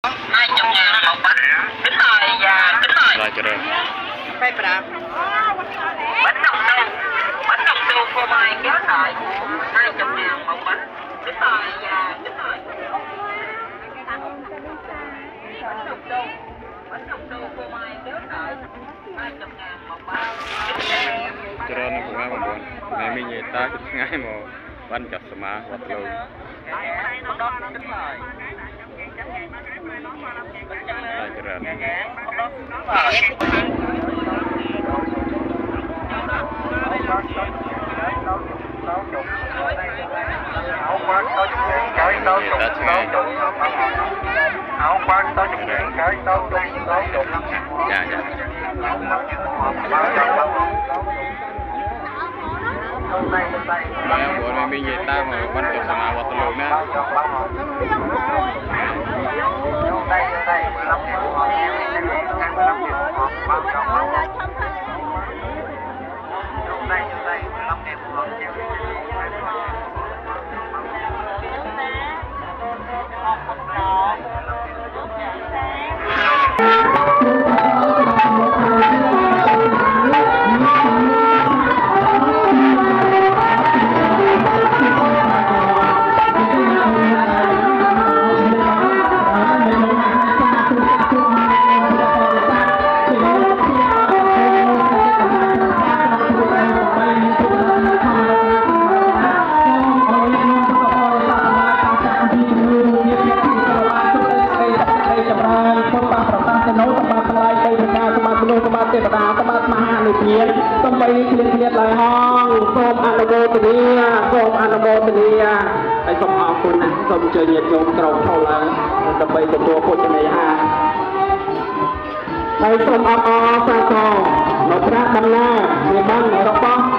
200.000 một bánh. Kính mời và kính mời. Rồi cho rồi. Phải bạc. Bánh đồng đu phô mai kéo sợi 200.000 một bánh. Kính mời và kính mời. Bánh đồng đu phô mai kéo sợi 200.000 một bánh. Cho rồi nó cũng ngon buồn. Ngày mình người ta cũng ngay mà bánh chặt sma hoặc lâu. Rồi cho rồi. Dạ dạ. Buồn ngày mình người ta mà bánh chặt sma hoặc lâu nữa. Chơi nhiệt nhôm trồng thâu là tập bay của tôi phụ này ha. Đây xong ấp sang thò nó phát đâm na, người băng nó băng,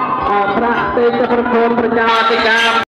phát tê cho conประชา